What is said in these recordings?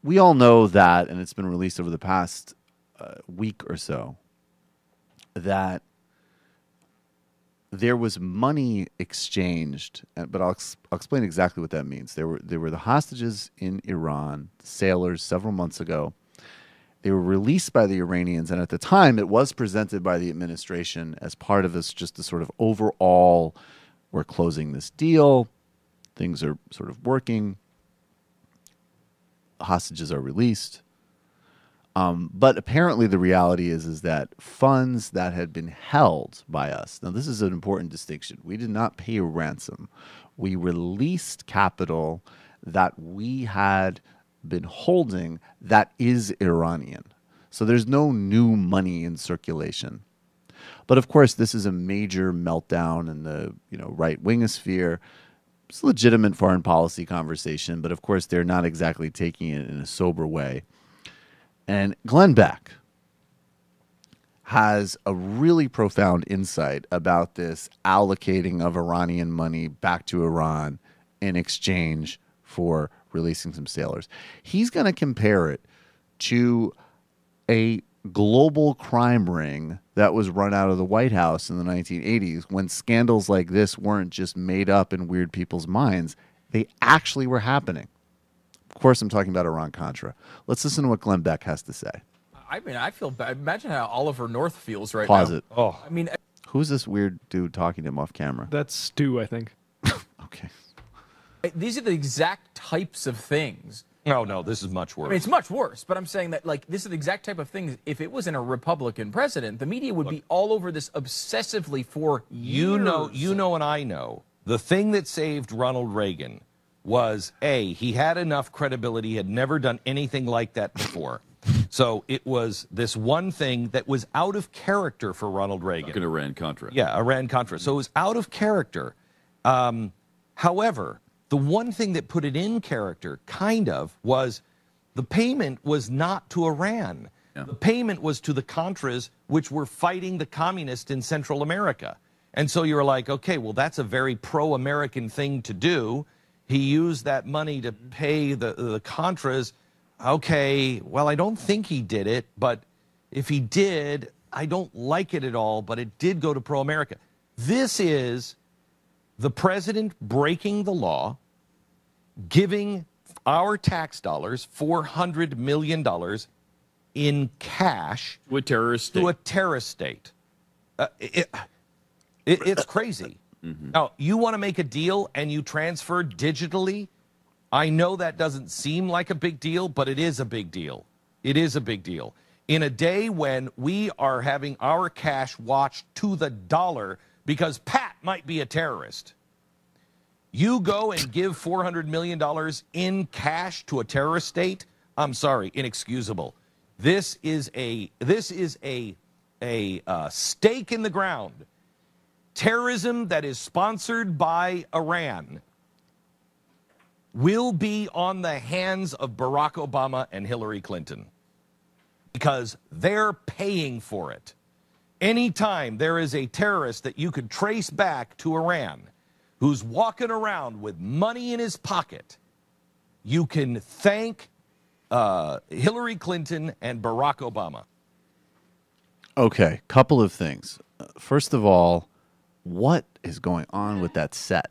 We all know that, and it's been released over the past week or so, that there was money exchanged, but I'll explain exactly what that means. There were the hostages in Iran, sailors, several months ago. They were released by the Iranians, and at the time, it was presented by the administration as part of this, just the sort of overall, we're closing this deal, things are sort of working, hostages are released. But apparently the reality is that funds that had been held by us, now this is an important distinction. We did not pay a ransom. We released capital that we had been holding that is Iranian. So there's no new money in circulation. But of course, this is a major meltdown in the right-wing sphere. It's a legitimate foreign policy conversation, but of course they're not exactly taking it in a sober way. And Glenn Beck has a really profound insight about this allocating of Iranian money back to Iran in exchange for releasing some sailors. He's going to compare it to a global crime ring that was run out of the White House in the 1980s when scandals like this weren't just made up in weird people's minds. They actually were happening. Of course, I'm talking about Iran-Contra. Let's listen to what Glenn Beck has to say. I mean, I feel bad. Imagine how Oliver North feels right Pause now. it. Oh, I mean, who's this weird dude talking to him off camera? That's Stu, I think. Okay. these are the exact types of things. No, this is much worse. I mean, it's much worse, but I'm saying that, like, this is the exact type of thing. If it was in a Republican president, the media would be all over this obsessively for years. You know, and I know. The thing that saved Ronald Reagan was, A, he had enough credibility, he had never done anything like that before. So it was this one thing that was out of character for Ronald Reagan. Like an Iran-Contra. Yeah, Iran-Contra. So it was out of character. However, the one thing that put it in character, kind of, was the payment was not to Iran. Yeah. The payment was to the Contras, which were fighting the communists in Central America. And so you were like, okay, well, that's a very pro-American thing to do. He used that money to pay the Contras. Okay, well, I don't think he did it, but if he did, I don't like it at all, but it did go to pro-America. This is the president breaking the law, giving our tax dollars, $400 million in cash to a terrorist state. To a terrorist state. It's crazy. Mm-hmm. Now, you want to make a deal and you transfer digitally? I know that doesn't seem like a big deal, but it is a big deal. It is a big deal. In a day when we are having our cash watched to the dollar because Pat might be a terrorist, you go and give $400 million in cash to a terrorist state? I'm sorry, inexcusable. This is a stake in the ground. Terrorism that is sponsored by Iran will be on the hands of Barack Obama and Hillary Clinton because they're paying for it. Anytime there is a terrorist that you could trace back to Iran who's walking around with money in his pocket, you can thank Hillary Clinton and Barack Obama. Okay, couple of things. First of all, what is going on with that set?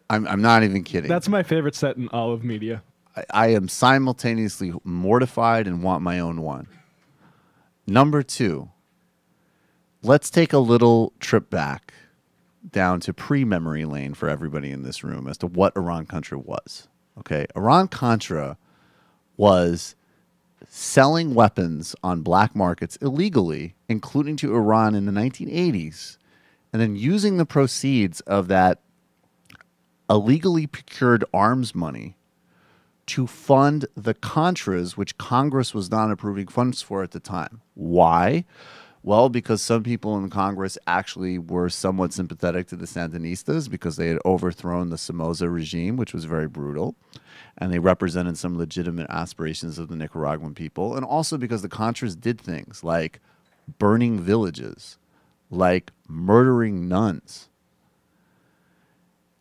I'm not even kidding. That's my favorite set in all of media. I am simultaneously mortified and want my own one. Number two, let's take a little trip back down to pre-memory lane for everybody in this room as to what Iran-Contra was. Okay, Iran-Contra was selling weapons on black markets illegally, including to Iran in the 1980s, and then using the proceeds of that illegally procured arms money to fund the Contras, which Congress was not approving funds for at the time. Why? Well, because some people in Congress actually were somewhat sympathetic to the Sandinistas because they had overthrown the Somoza regime, which was very brutal, and they represented some legitimate aspirations of the Nicaraguan people, and also because the Contras did things like burning villages, like murdering nuns.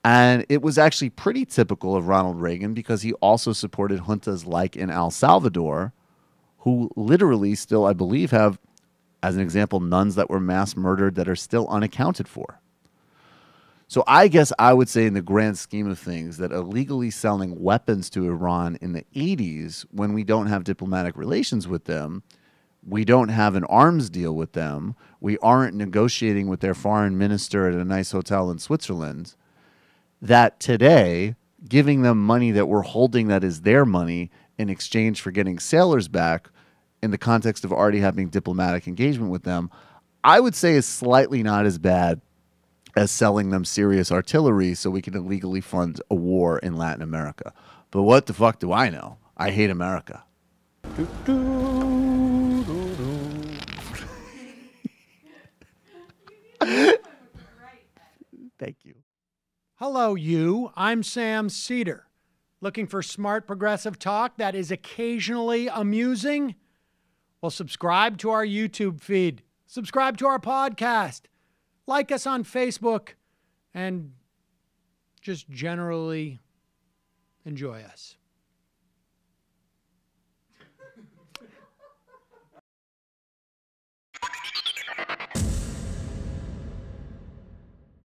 And it was actually pretty typical of Ronald Reagan because he also supported juntas like in El Salvador, who literally still, I believe, have, as an example, nuns that were mass murdered that are still unaccounted for. So I guess I would say in the grand scheme of things that illegally selling weapons to Iran in the 80s, when we don't have diplomatic relations with them, we don't have an arms deal with them, we aren't negotiating with their foreign minister at a nice hotel in Switzerland, that today, giving them money that we're holding that is their money in exchange for getting sailors back in the context of already having diplomatic engagement with them, I would say is slightly not as bad as selling them serious artillery so we can illegally fund a war in Latin America. But what the fuck do I know? I hate America. Thank you. Hello, you. I'm Sam Seder. Looking for smart progressive talk that is occasionally amusing? Well, subscribe to our YouTube feed. Subscribe to our podcast. Like us on Facebook. And just generally enjoy us.